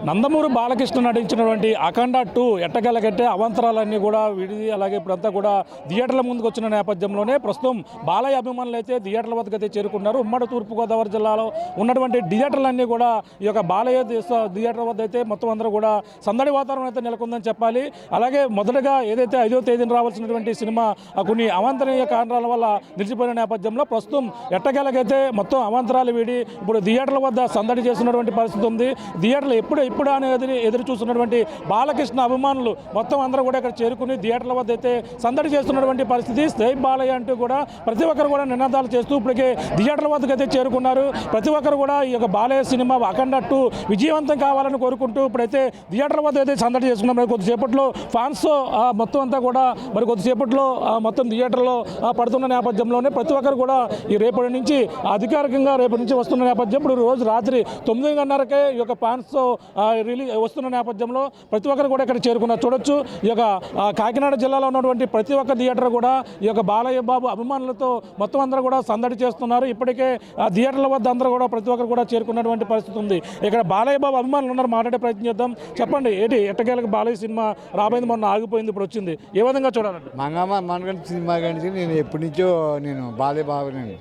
నందమూరి బాలకృష్ణ నటించినటువంటి అఖండ 2 ఎట్టగలగట్టే అవాంతరాలన్నీ కూడా విడిది. అలాగే ఇప్పుడంతా కూడా థియేటర్ల ముందుకు వచ్చిన నేపథ్యంలోనే ప్రస్తుతం బాలయ్య అభిమానులు అయితే థియేటర్ల వద్దకు అయితే చేరుకున్నారు. ఉమ్మడి తూర్పుగోదావరి జిల్లాలో ఉన్నటువంటి థియేటర్లన్నీ కూడా ఈ యొక్క బాలయ్య థియేటర్ వద్ద అయితే మొత్తం అందరూ కూడా సందడి వాతావరణం అయితే నెలకొందని చెప్పాలి. అలాగే మొదటగా ఏదైతే 5వ తేదీన రావాల్సినటువంటి సినిమా కొన్ని అవాంతరీయ కారణాల వల్ల నిలిచిపోయిన నేపథ్యంలో ప్రస్తుతం ఎట్టగలగైతే మొత్తం అవాంతరాలు వీడి ఇప్పుడు థియేటర్ల వద్ద సందడి చేస్తున్నటువంటి పరిస్థితి ఉంది. థియేటర్లు ఎప్పుడు అనేది ఎదురు చూస్తున్నటువంటి బాలకృష్ణ అభిమానులు మొత్తం అందరూ కూడా ఇక్కడ చేరుకుని థియేటర్ల వద్ద అయితే సందడి చేస్తున్నటువంటి పరిస్థితి. జై బాలయ్య అంటూ కూడా ప్రతి ఒక్కరు కూడా నినాదాలు చేస్తూ ఇప్పటికే థియేటర్ల వద్దకు అయితే చేరుకున్నారు. ప్రతి ఒక్కరు కూడా ఈ యొక్క బాలయ్య సినిమా అఖండ 2 విజయవంతం కావాలని కోరుకుంటూ ఇప్పుడైతే థియేటర్ల వద్ద అయితే సందడి చేసుకున్నారు. మరి కొద్దిసేపట్లో ఫ్యాన్స్ మొత్తం అంతా కూడా మరి కొద్దిసేపట్లో మొత్తం థియేటర్లో పడుతున్న నేపథ్యంలోనే ప్రతి ఒక్కరు కూడా ఈ రేపటి నుంచి అధికారికంగా రేపటి నుంచి వస్తున్న నేపథ్యం ఇప్పుడు రోజు రాత్రి 9:30కే ఈ యొక్క ఫ్యాన్స్ రిలీజ్ వస్తున్న నేపథ్యంలో ప్రతి ఒక్కరు కూడా ఇక్కడ చేరుకున్నారు. చూడొచ్చు ఈ యొక్క కాకినాడ జిల్లాలో ఉన్నటువంటి ప్రతి ఒక్క థియేటర్ కూడా ఈ యొక్క బాలయ్య బాబు అభిమానులతో మొత్తం అందరూ కూడా సందడి చేస్తున్నారు. ఇప్పటికే థియేటర్ల వద్ద అందరూ కూడా ప్రతి ఒక్కరు కూడా చేరుకున్నటువంటి పరిస్థితి ఉంది. ఇక్కడ బాలయ్య బాబు అభిమానులు ఉన్నారు, మాట్లాడే ప్రయత్నం చేద్దాం. చెప్పండి, ఏంటి ఎట్టకేలకు బాలయ్య సినిమా రాబోయింది, మొన్న ఆగిపోయింది, ఇప్పుడు వచ్చింది, ఏ విధంగా చూడాలంటే? మనకంటే సినిమా కానీ నేను ఎప్పటి నుంచో నేను బాలయ్య బాబుని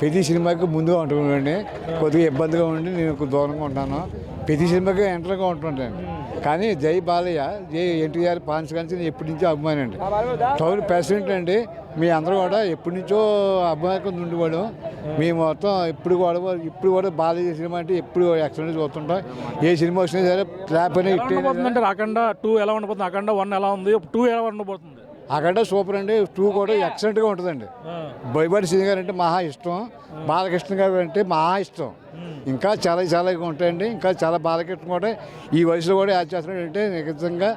ప్రతి సినిమాకి ముందుగా ఉంటున్నానండి. కొద్దిగా ఇబ్బందిగా ఉండి నేను దూరంగా ఉంటాను. ప్రతి సినిమాకి ఎంటర్గా ఉంటుంటాను. కానీ జై బాలయ్య, జై ఎన్టీఆర్ ఫ్యాన్స్ కానీ నేను ఎప్పటి నుంచో అభిమాని అండి. టౌన్ ప్రెసిడెంట్ అండి. మీ అందరూ కూడా ఎప్పటి నుంచో అభిమానం ఉండేవాడు. మేము మొత్తం ఇప్పుడు కూడా బాలయ్య సినిమా అంటే ఎప్పుడు ఎక్సలెంట్ చూస్తుంటాం. ఏ సినిమా వచ్చినా సరే ట్రాప్ అని అఖండ 2 ఎలా ఉండబోతుంది, అఖండ 1 ఎలా ఉంది, 2 ఎలా ఉండబోతుంది? అఖండ సూపర్ అండి. 2 కూడా ఎక్సలెంట్గా ఉంటుందండి. బోయపాటి శ్రీని గారు అంటే మహా ఇష్టం, బాలకృష్ణ గారు అంటే మహా ఇష్టం. ఇంకా చాలా ఉంటాయండి. ఇంకా చాలా బాలకృష్ణ కూడా ఈ వయసులో కూడా యాడ్ చేస్తున్నాడంటే నిజంగా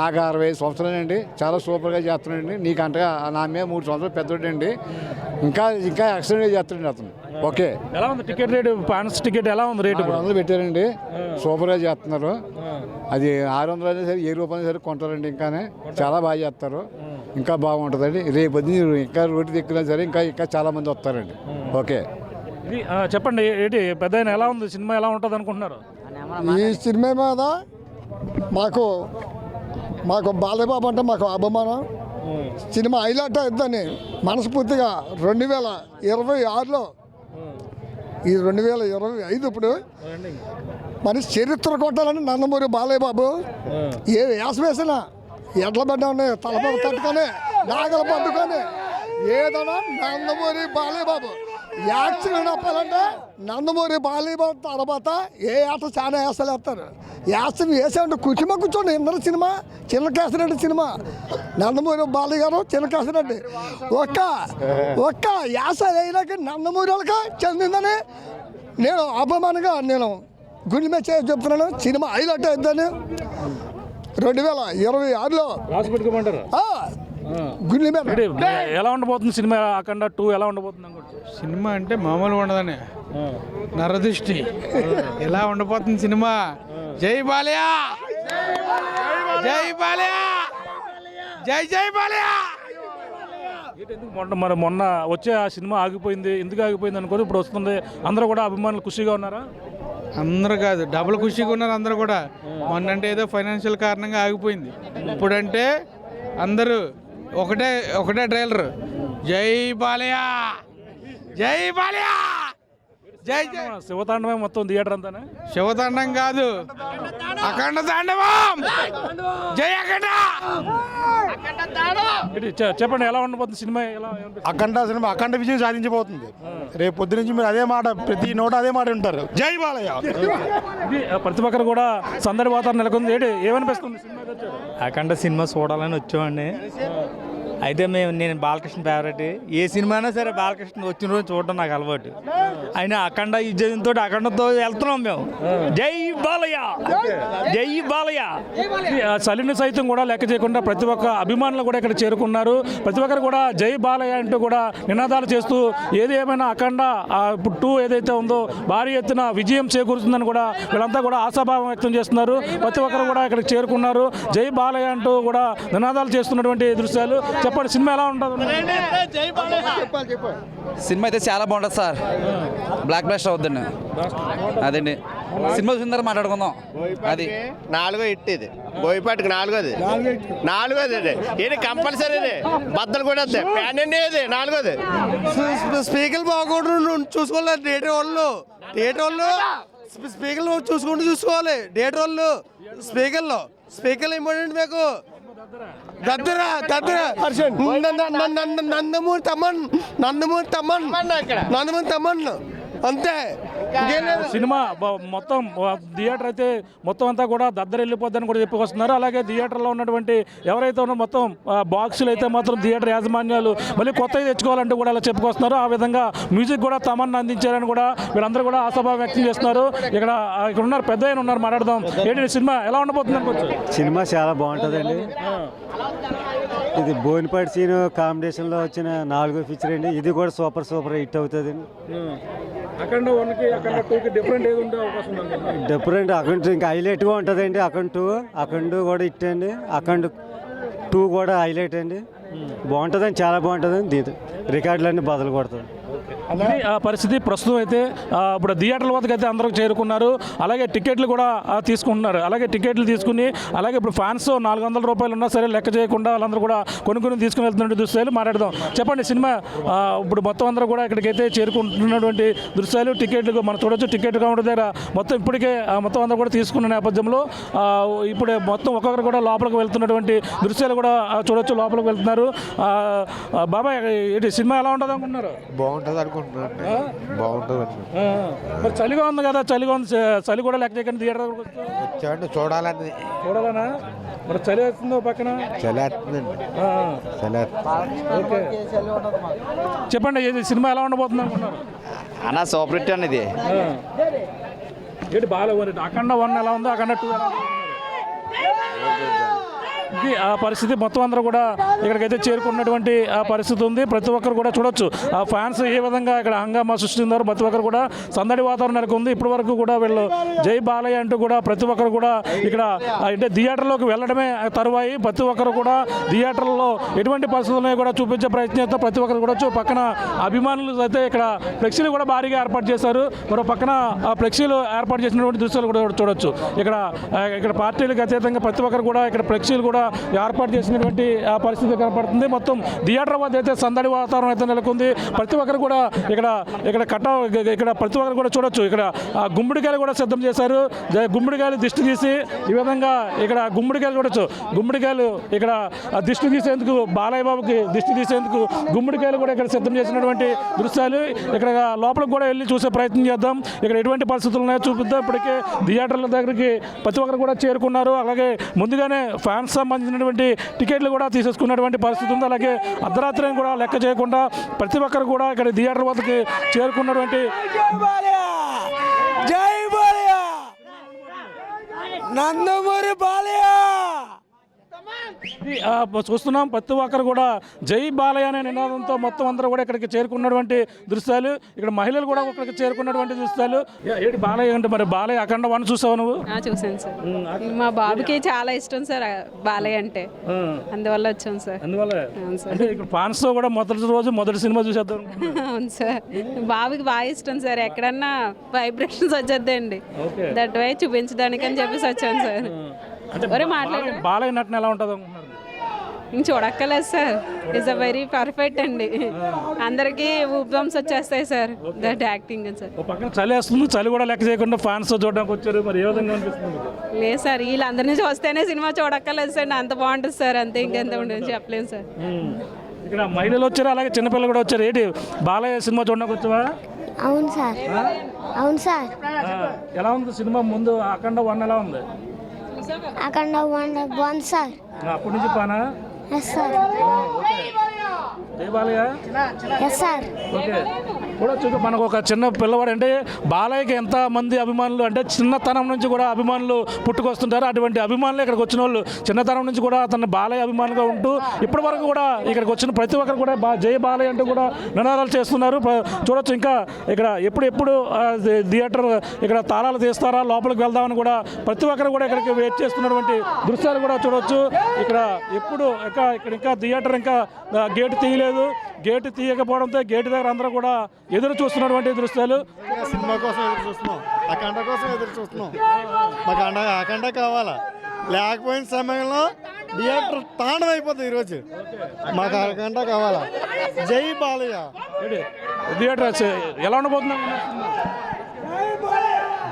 నాకు 65 సంవత్సరాలండి. చాలా సూపర్గా చేస్తున్నాడండి. నీకంటగా నా మీద 3 సంవత్సరాలు పెద్దోడండి. ఇంకా ఎక్సలెంట్గా చేస్తున్నాడు అతను. ఓకే, ఎలా ఉంది టికెట్ రేటు? ఫ్యాన్స్ టికెట్ ఎలా ఉంది రేటు? 600 పెట్టారండి. సూపర్గా చేస్తున్నారు. అది 600 అయినా సరే, 1000 రూపాయలు సరే కొంటారండి. ఇంకానే చాలా బాగా చేస్తారు. ఇంకా బాగుంటుందండి. రేపు ఇంకా రోడ్డు దిక్కున్నా సరే ఇంకా చాలా మంది వస్తారండి. ఓకే, ఇది చెప్పండి, ఏంటి పెద్ద ఎలా ఉంది సినిమా, ఎలా ఉంటుంది అనుకుంటున్నారు? ఈ సినిమా మీద మాకు బాలయ్య బాబు అంటే మాకు అభిమానం. సినిమా హైలైట్ అవుతుందని మనస్ఫూర్తిగా 2026లో ఈ 2025 ఇప్పుడు మనిషి చరిత్ర కొట్టాలని నందమూరి బాలయ్య బాబు ఏ వేసం వేసినా ఎడ్ల బిడ్డ ఉన్నాయి, తలప తట్టుకొని నాగలు పట్టుకొని ఏదైనా నందమూరి బాలయ్య బాబు యాక్సిడెంట్ చెప్పాలంటే నందమూరి బాలయ్య బాబు తర్వాత ఏ ఆట చాలా యాసలు వేస్తారు. యాసలు వేసామంటే కూర్చోండి. ఇందరు సినిమా చిన్న కేసరెడ్డి సినిమా, నందమూరి బాలయ్య గారు చిన్న కేసరెడ్డి ఒక్క యాస వేయడానికి నందమూరి వాళ్ళకి చెందిందని నేను అభిమానంగా నేను గుండె మీద చేసి చెప్తున్నాను. సినిమా హైలైట్ అవుతుందని 2026లో గుండె మీద. ఎలా ఉండబోతుంది సినిమా అఖండ 2 ఎలా ఉండబోతుంది? సినిమా అంటే మామూలుగా ఉండదని నరదృష్టి ఎలా ఉండబోతుంది సినిమా. జై బాలయ్య, జై బాలయ్య, జై బాలయ్య. మొన్న వచ్చే ఆ సినిమా ఆగిపోయింది, ఎందుకు ఆగిపోయింది అనుకోని ఇప్పుడు వస్తుంది. అందరూ కూడా అభిమానులు ఖుషిగా ఉన్నారా? అందరూ కాదు, డబుల్ ఖుషిగా ఉన్నారు అందరూ కూడా. మొన్నంటే ఏదో ఫైనాన్షియల్ కారణంగా ఆగిపోయింది. ఇప్పుడంటే అందరూ ఒకటే ట్రైలర్, జై బాలయ్య, జై బాలయ్య, జై జై. శివతాండవం మొత్తం థియేటర్ అంతానే? శివతాండం కాదు, అఖండ తాండవం, జై అఖండ. చెప్పండి, ఎలా ఉండబోతుంది సినిమా? అఖండ విజయం సాధించబోతుంది. రేపు పొద్దు నుంచి మీరు అదే మాట, ప్రతి నోట అదే మాట ఉంటారు, జై బాలయ్య. ప్రతి ఒక్కరు కూడా సందడి వాతావరణం నెలకొంది. ఏమనిపిస్తుంది సినిమా? అఖండ సినిమా చూడాలని వచ్చామండి. అయితే నేను బాలకృష్ణ ఫేవరెట్. ఏ సినిమా అయినా సరే బాలకృష్ణ వచ్చిన రోజు చూడడం నాకు అలవాటు. ఆయన అఖండ విజయంతో అఖండతో వెళ్తున్నాం మేము. జై బాలయ్య, జై బాలయ్య. చలిని సైతం కూడా లెక్క చేయకుండా ప్రతి ఒక్క అభిమానులు కూడా ఇక్కడ చేరుకున్నారు. ప్రతి ఒక్కరు కూడా జై బాలయ్య అంటూ కూడా నినాదాలు చేస్తూ ఏది ఏమైనా అఖండ 2 ఏదైతే ఉందో భారీ ఎత్తున విజయం చేకూరుతుందని కూడా వీళ్ళంతా కూడా ఆశాభావం వ్యక్తం చేస్తున్నారు. ప్రతి ఒక్కరు కూడా ఇక్కడ చేరుకున్నారు. జై బాలయ్య అంటూ కూడా నినాదాలు చేస్తున్నటువంటి దృశ్యాలు. చెప్పండి, సినిమా ఎలా ఉంటుంది? సినిమా అయితే చాలా బాగుంటుంది సార్. Block buster అవుద్దండి. అదండి సినిమా చూసిన తర్వాత మాట్లాడుకుందాం. అది నాలుగో ఇట్ ఇది బోయపాటికి నాలుగోది అది ఇది కంపల్సరీ బద్దలు కూడా ప్యాన్ అండి ఇది నాలుగోది. స్పీకర్ బాగోడు చూసుకోవాలి. థియేటర్ వాళ్ళు స్పీకర్లు చూసుకోవాలి. థియేటర్ వాళ్ళు స్పీకర్లు ఇంపార్టెంట్ మీకు. దద్దరా నందమూరి తమ్మన్ అంతే. సినిమా మొత్తం థియేటర్ అయితే మొత్తం అంతా కూడా దద్దరెళ్ళిపోద్దని కూడా చెప్పుకొస్తున్నారు. అలాగే థియేటర్లో ఉన్నటువంటి ఎవరైతే ఉన్నారో మొత్తం బాక్సులు అయితే మాత్రం థియేటర్ యాజమాన్యాలు మళ్ళీ కొత్తవి తెచ్చుకోవాలంటూ కూడా అలా చెప్పుకొస్తున్నారు. ఆ విధంగా మ్యూజిక్ కూడా తమన్నా అందించారని కూడా వీళ్ళందరూ కూడా ఆశాభావం వ్యక్తం చేస్తున్నారు. ఇక్కడ ఉన్నారు, పెద్ద ఆయన ఉన్నారు, మాట్లాడదాం. ఏంటి సినిమా ఎలా ఉండబోతుంది అనుకోవచ్చు? సినిమా చాలా బాగుంటుందండి. ఇది బోయినపాటి సీన్ కాంబినేషన్లో వచ్చిన 4వ పిక్చర్ అండి. ఇది కూడా సూపర్ హిట్ అవుతుంది. అఖండ 1కి అఖండ 2కి డిఫరెంట్ ఏది ఉండే అవకాశం ఉంది? డిఫరెంట్ అఖండ్ ఇంకా హైలైట్గా ఉంటుందండి. అఖండ్ కూడా హిట్ అండి. అఖండ్ 2 కూడా హైలైట్ అండి. బాగుంటుందండి, చాలా బాగుంటుందండి. దీంతో రికార్డులన్నీ బదులు కొడుతుంది. ఇది ఆ పరిస్థితి ప్రస్తుతం అయితే ఇప్పుడు థియేటర్ల వద్దకు అయితే అందరూ చేరుకున్నారు. అలాగే టికెట్లు కూడా తీసుకుంటున్నారు. అలాగే టికెట్లు తీసుకుని అలాగే ఇప్పుడు ఫ్యాన్స్ 400 రూపాయలు ఉన్నా సరే లెక్క చేయకుండా వాళ్ళందరూ కూడా కొనుక్కొని తీసుకుని వెళ్తున్న దృశ్యాలు మాట్లాడదాం. చెప్పండి, సినిమా ఇప్పుడు మొత్తం అందరూ కూడా ఇక్కడికైతే చేరుకుంటున్నటువంటి దృశ్యాలు టికెట్లు మనం చూడొచ్చు. టికెట్ కౌంటర్ దగ్గర మొత్తం ఇప్పటికే మొత్తం అందరూ కూడా తీసుకున్న నేపథ్యంలో ఇప్పుడే మొత్తం ఒక్కొక్కరు కూడా లోపలికి వెళ్తున్నటువంటి దృశ్యాలు కూడా చూడొచ్చు. లోపలికి వెళ్తున్నారు. బాబాయ్, ఏంటి సినిమా ఎలా ఉంటుంది అనుకుంటున్నారు? బాగుంటుంది అనుకుంటున్నాను. బాగుంటుంది. మరి చలిగా ఉంది కదా, చలి కూడా లెక్క చేయకండి థియేటర్ వచ్చాడు చూడాలనా? మరి చలి వేస్తుందో పక్కన ఓకే. చెప్పండి, ఇది సినిమా ఎలా ఉండబోతుంది అనుకుంటున్నారు? అన్న సూపర్ హిట్ అన్న ఇది. ఏంటి బాగా అఖండ 1 ఎలా ఉందో అఖండ 2 ఎలా ఉంది? ఇది ఆ పరిస్థితి. మొత్తం అందరూ కూడా ఇక్కడికైతే చేరుకున్నటువంటి ఆ పరిస్థితి ఉంది. ప్రతి ఒక్కరు కూడా చూడొచ్చు ఆ ఫ్యాన్స్ ఏ విధంగా ఇక్కడ హంగామా సృష్టించారు. ప్రతి ఒక్కరు కూడా సందడి వాతావరణం నెలకొంది. ఇప్పటి వరకు కూడా వీళ్ళు జై బాలయ్య అంటూ కూడా ప్రతి ఒక్కరు కూడా ఇక్కడ అంటే థియేటర్లోకి వెళ్ళడమే తరువాయి. ప్రతి ఒక్కరు కూడా థియేటర్లో ఎటువంటి పరిస్థితులను కూడా చూపించే ప్రయత్నంతో ప్రతి ఒక్కరు కూడా పక్కన అభిమానులు అయితే ఇక్కడ ఫ్లెక్సీలు కూడా భారీగా ఏర్పాటు చేశారు. మరో పక్కన ఆ ఫ్లెక్సీలు ఏర్పాటు చేసినటువంటి దృశ్యాలు కూడా చూడొచ్చు. ఇక్కడ పార్టీలకు అతీతంగా ప్రతి ఒక్కరు కూడా ఇక్కడ ఫ్లెక్సీలు కూడా ఏర్పాటు చేసినటువంటి ఆ పరిస్థితి కనపడుతుంది. మొత్తం థియేటర్ వద్ద అయితే సందడి వాతావరణం అయితే నెలకొంది. ప్రతి ఒక్కరు కూడా ఇక్కడ ప్రతి ఒక్కరు కూడా చూడొచ్చు. ఇక్కడ గుమ్మడికాయలు కూడా సిద్ధం చేశారు. గుమ్మడికాయలు దిష్టి తీసి ఈ విధంగా ఇక్కడ గుమ్మడికాయలు చూడొచ్చు. గుమ్మడికాయలు ఇక్కడ దిష్టి తీసేందుకు బాలయ్య బాబుకి దిష్టి తీసేందుకు గుమ్మడికాయలు కూడా ఇక్కడ సిద్ధం చేసినటువంటి దృశ్యాలు. ఇక్కడ లోపలికి కూడా వెళ్ళి చూసే ప్రయత్నం చేద్దాం. ఇక్కడ ఎటువంటి పరిస్థితులు ఉన్నాయో చూపిద్దాం. ఇప్పటికే థియేటర్ల దగ్గరికి ప్రతి ఒక్కరు కూడా చేరుకున్నారు. అలాగే ముందుగానే ఫ్యాన్స్ సంబంధించినటువంటి టికెట్లు కూడా తీసేసుకున్నటువంటి పరిస్థితి ఉంది. అలాగే అర్ధరాత్రిని కూడా లెక్క చేయకుండా ప్రతి ఒక్కరు కూడా ఇక్కడ థియేటర్ వద్దకి చేరుకున్నటువంటి జై బాలయ్య నందమూరి బాలయ్య చూస్తున్నాం. ప్రతి ఒక్కరు కూడా జై బాలయ్య అనే నినాదంతో మొత్తం అందరూ కూడా ఇక్కడికి చేరుకున్నటువంటి దృశ్యాలు. ఇక్కడ మహిళలు కూడా ఇక్కడికి చేరుకున్నటువంటి దృశ్యాలు. ఏంటి బాలయ్య అంటే మరి బాలయ్య అఖండ 1 చూసావు నువ్వు? చూసాను సార్. మా బాబుకి చాలా ఇష్టం సార్ బాలయ్య అంటే, అందువల్ల వచ్చాం సార్. అందువల్ల అంటే ఇక్కడ ఫ్యాన్స్ తో కూడా మొదటి సినిమా చూసేద్దాం. అవును సార్, బాబుకి బాగా ఇష్టం సార్. ఎక్కడన్నా వైబ్రేషన్స్ వచ్చేద్దండి, దట్ వై చూపించడానికి అని చెప్పేసి వచ్చాను సార్. బాలయ్య నటన ఎలా ఉంటుంది అనుకుంటున్నారు? ఇంక చూడక్కలేదు sir. It's a very perfect అండి. అందరికీ ఊబ్బంస్ వచ్చేస్తాయి సార్ దట్ యాక్టింగ్ సార్. పక్కన చలి వేస్తుంది, చలి కూడా లెక్క చేయకుండా ఫ్యాన్స్ చూడడానికి వచ్చారు. మరి ఏ విధంగా అనిపిస్తుంది? లేదు సార్, వీళ్ళందరినీ చూస్తేనే సినిమా చూడక్కలేదు సార్. అంత బాగుంటుంది సార్, అంతే ఇంకెంత ఉండదు చెప్పలేము సార్. ఇక్కడ మహిళలు వచ్చారు, అలాగే చిన్నపిల్లలు కూడా వచ్చారు. ఏంటి బాలయ్య సినిమా చూడడానికి వచ్చావా? అవును సార్. అవును సార్. ఎలా ఉంది సినిమా? ముందు అఖండ 1 ఎలా ఉంది? అఖండ 1 బాగుంది సార్. అప్పటి నుంచి పానా? Yes sir. జై బాలయ్య. Yes sir. ఓకే. చూడొచ్చు మనకు ఒక చిన్న పిల్లవాడు అంటే బాలయ్యకి ఎంత మంది అభిమానులు అంటే చిన్నతనం నుంచి కూడా అభిమానులు పుట్టుకొస్తుంటారు. అటువంటి అభిమానులు ఇక్కడికి వచ్చిన వాళ్ళు చిన్నతనం నుంచి కూడా అతన్ని బాలయ్య అభిమానులుగా ఉంటూ ఇప్పటి వరకు కూడా ఇక్కడికి వచ్చిన ప్రతి ఒక్కరు కూడా జై బాలయ్య అంటూ కూడా నినాదాలు చేస్తున్నారు. చూడొచ్చు ఇంకా ఇక్కడ ఎప్పుడు థియేటర్ ఇక్కడ తాళాలు తీస్తారా, లోపలికి వెళ్దామని కూడా ప్రతి ఒక్కరు కూడా ఇక్కడికి వెయిట్ చేస్తున్నటువంటి దృశ్యాలు కూడా చూడొచ్చు. ఇక్కడ ఇంకా థియేటర్ ఇంకా గేటు తీయలేదు. గేటు తీయకపోవడంతో గేటు దగ్గర అందరూ కూడా ఎదురు చూస్తున్నటువంటి దృశ్యాలు. సినిమా కోసం ఎదురు చూస్తున్నాం, అఖండ కోసం ఎదురు చూస్తున్నాం. మాకు అఖండ కావాలా, లేకపోయిన సమయంలో థియేటర్ తాండం అయిపోతుంది ఈరోజు. మాకు అఖండ కావాలా. జై బాలయ్య. థియేటర్ ఎలా ఉండబోతుంది?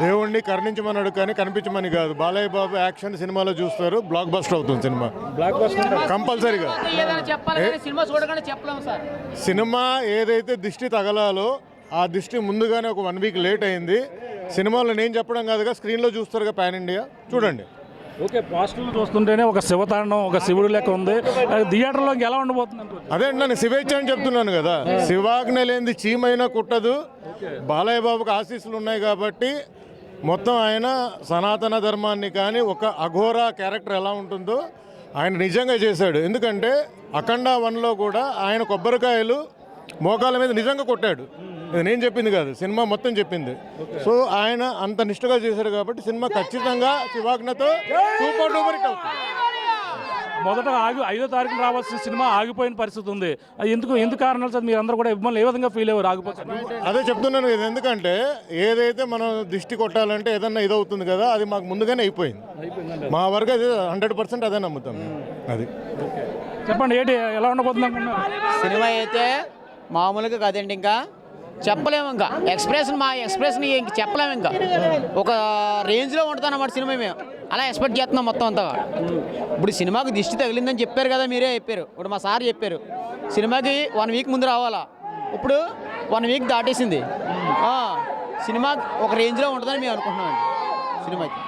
దేవుణ్ణి కరుణించమన్నాడు కానీ కనిపించమని కాదు. బాలయ్య బాబు యాక్షన్ సినిమాలో చూస్తారు, బ్లాక్ బస్టర్ అవుతుంది సినిమా కంపల్సరీగా. సినిమా ఏదైతే దిష్టి తగలాలో ఆ దిష్టి ముందుగానే ఒక 1 వీక్ లేట్ అయింది. సినిమాలో నేను చెప్పడం కాదుగా, స్క్రీన్లో చూస్తారుగా పాన్ ఇండియా, చూడండి. ఓకే, పోస్టర్లు చూస్తుంటేనే ఒక శివతాండం, ఒక శివుడు లెక్క ఉంది. థియేటర్లో ఎలా ఉండబోతుంది? అదే నేను శివేచ్ఛ అని చెప్తున్నాను కదా. శివాజ్ఞ లేనిది చీమైనా కుట్టదు. బాలయ్య బాబుకి ఆశీస్సులు ఉన్నాయి కాబట్టి మొత్తం ఆయన సనాతన ధర్మాన్ని కానీ ఒక అఘోరా క్యారెక్టర్ ఎలా ఉంటుందో ఆయన నిజంగా చేశాడు. ఎందుకంటే అఖండ 1లో కూడా ఆయన కొబ్బరికాయలు మోకాల మీద నిజంగా కొట్టాడు. ఇది నేను చెప్పింది కాదు, సినిమా మొత్తం చెప్పింది. సో ఆయన అంత నిష్ఠగా చేశాడు కాబట్టి సినిమా ఖచ్చితంగా శివాజ్ఞతో సూపర్ డూపర్ హిట్ అవుతుంది. మొదట 5వ తారీఖున రావాల్సిన సినిమా ఆగిపోయిన పరిస్థితి ఉంది. ఎందుకు కారణాలు సార్? మీరు అందరూ కూడా మిమ్మల్ని ఏ విధంగా ఫీల్ అయ్యారు ఆగిపోతారు? అదే చెప్తున్నాను కదా, ఎందుకంటే ఏదైతే మనం దిష్టి కొట్టాలంటే ఏదన్నా ఇదవుతుంది కదా, అది మాకు ముందుగానే అయిపోయింది. మా వరకు అది 100% అదే నమ్ముతాం. అది చెప్పండి, ఏంటి ఎలా ఉండబోతుంది అనుకున్నారు? సినిమా అయితే మామూలుగా కదండి, ఇంకా చెప్పలేము. ఇంకా మా ఎక్స్ప్రెషన్ ఇంక చెప్పలేము. ఇంకా ఒక రేంజ్లో ఉంటుంది అన్నమాట సినిమా. మేము అలా ఎక్స్పెక్ట్ చేస్తున్నాం మొత్తం అంతా. ఇప్పుడు సినిమాకి దిష్టి తగిలిందని చెప్పారు కదా, మీరే చెప్పారు. ఇప్పుడు మా సార్ చెప్పారు సినిమాకి 1 వీక్ ముందు రావాలా. ఇప్పుడు 1 వీక్ దాటేసింది. సినిమా ఒక రేంజ్లో ఉంటుందని మేము అనుకుంటున్నామండి సినిమాకి.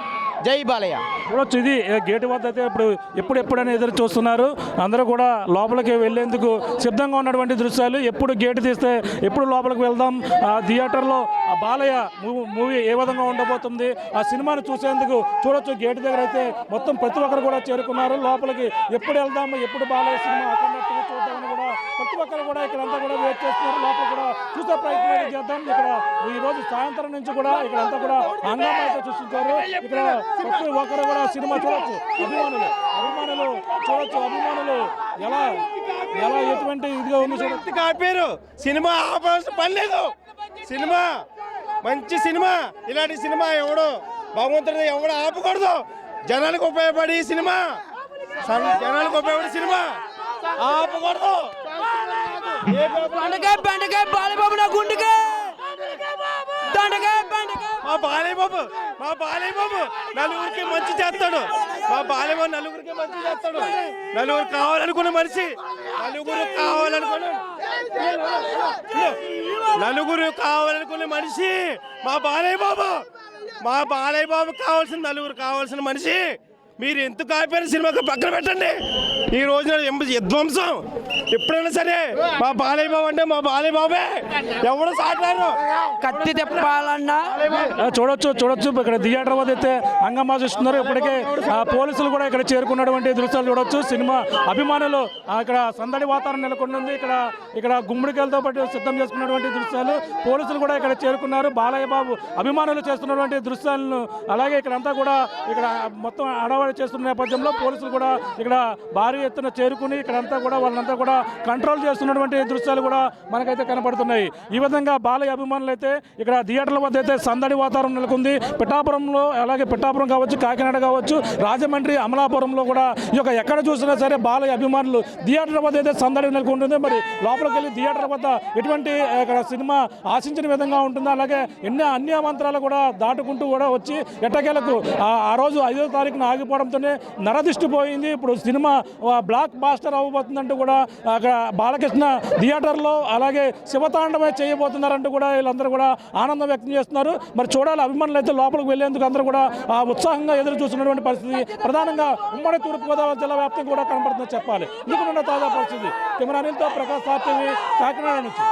జై బాలయ్య. చూడొచ్చు, ఇది గేటు వద్ద అయితే ఇప్పుడు ఎప్పుడని ఎదురు చూస్తున్నారు. అందరూ కూడా లోపలికి వెళ్లేందుకు సిద్ధంగా ఉన్నటువంటి దృశ్యాలు. ఎప్పుడు గేటు తీస్తే ఎప్పుడు లోపలికి వెళ్దాం, ఆ థియేటర్లో ఆ బాలయ్య మూవీ ఏ విధంగా ఉండబోతుంది, ఆ సినిమాను చూసేందుకు చూడొచ్చు. గేటు దగ్గర అయితే మొత్తం ప్రతి ఒక్కరు కూడా చేరుకున్నారు. లోపలికి ఎప్పుడు వెళ్దాము, ఎప్పుడు బాలయ్య సినిమా అక్కడ చూద్దామని కూడా ప్రతి ఒక్కరు కూడా ఇక్కడంతా కూడా వెయిట్ చేస్తున్నారు. లోపల కూడా చూసే ప్రయత్నం చేద్దాం. ఇక్కడ ఈరోజు సాయంత్రం నుంచి కూడా ఇక్కడంతా కూడా హంగామా అయితే సృష్టించారు. ఇక్కడ ప్రతి ఒక్కరు కూడా సినిమా చూడొచ్చు. అభిమానులు చూడొచ్చు. అభిమానులు ఎలా ఎటువంటి ఇదిగా ఉంది చూడొచ్చు. కాపారు సినిమా ఆపాల్సిన పని లేదు. సినిమా మంచి సినిమా. ఇలాంటి సినిమా భగవంతుడు ఎవడు ఆపకూడదు. జనాలకు ఉపయోగపడి సినిమా, జనాలకు ఉపయోగపడే సినిమా ఆపకూడదు. మా బాలయ్య బాబు నలుగురికి మంచి చేస్తాడు. మా బాలయ్య బాబు నలుగురికి మంచి చేస్తాడు. నలుగురు కావాలనుకున్న మనిషి, నలుగురు కావాలనుకున్న మనిషి మా బాలయ్య బాబు. మా బాలయ్య బాబు కావాల్సిన నలుగురు కావాల్సిన మనిషి. మీరు ఎందుకు కాపారు సినిమాకి పక్కన పెట్టండి. ఈ రోజున విధ్వంసం ఎప్పుడైనా సరే మా బాలయ్య బాబు అంటే మా బాలయ్య బాబే, ఎవరు సాటారు. కత్తి తిప్పాలన్నా చూడొచ్చు. ఇక్కడ థియేటర్ వద్ద అయితే హంగామా చూస్తున్నారు. ఇప్పటికే పోలీసులు కూడా ఇక్కడ చేరుకున్నటువంటి దృశ్యాలు చూడొచ్చు. సినిమా అభిమానులు ఇక్కడ సందడి వాతావరణం నెలకొని ఉంది. ఇక్కడ గుమ్మడికాయలతో పాటు సిద్ధం చేసుకున్నటువంటి దృశ్యాలు. పోలీసులు కూడా ఇక్కడ చేరుకున్నారు. బాలయ్య బాబు అభిమానులు చేస్తున్నటువంటి దృశ్యాలను అలాగే ఇక్కడంతా కూడా ఇక్కడ మొత్తం అడవాడి చేస్తున్న నేపథ్యంలో పోలీసులు కూడా ఇక్కడ భారీ ఎత్తున చేరుకుని ఇక్కడంతా కూడా వాళ్ళంతా కూడా కంట్రోల్ చేస్తున్నటువంటి దృశ్యాలు కూడా మనకైతే కనపడుతున్నాయి. ఈ విధంగా బాలయ్య అభిమానులు అయితే ఇక్కడ థియేటర్ల వద్ద అయితే సందడి వాతావరణం నెలకొంది. పిఠాపురంలో అలాగే పిఠాపురం కావచ్చు, కాకినాడ కావచ్చు, రాజమండ్రి, అమలాపురంలో కూడా ఈ యొక్క ఎక్కడ చూసినా సరే బాలయ్య అభిమానులు థియేటర్ వద్ద అయితే సందడి నెలకొంటుంది. మరి లోపలికి వెళ్ళి థియేటర్ వద్ద ఎటువంటి ఇక్కడ సినిమా ఆశించిన విధంగా ఉంటుందో అలాగే అన్ని అమంతరాలు కూడా దాటుకుంటూ కూడా వచ్చి ఎట్టకేలకు ఆ రోజు 5వ తారీఖున ఆగిపోవడంతోనే నరదిష్టి పోయింది. ఇప్పుడు సినిమా బ్లాక్ బాస్టర్ అవ్వబోతుందంటూ కూడా అక్కడ బాలకృష్ణ థియేటర్లో అలాగే శివతాండమే చేయబోతున్నారంటూ కూడా వీళ్ళందరూ కూడా ఆనందం వ్యక్తం చేస్తున్నారు. మరి చూడాలి, అభిమానులు అయితే లోపలికి వెళ్లేందుకు అందరూ కూడా ఉత్సాహంగా ఎదురు చూస్తున్నటువంటి పరిస్థితి ప్రధానంగా ఉమ్మడి తూర్పుగోదావరి జిల్లా వ్యాప్తంగా కూడా కనబడుతుందని చెప్పాలి. ఇందుకున్న తాజా పరిస్థితి కెమెరా అనిల్తో ప్రకాష్ RTV కాకినాడ నుంచి.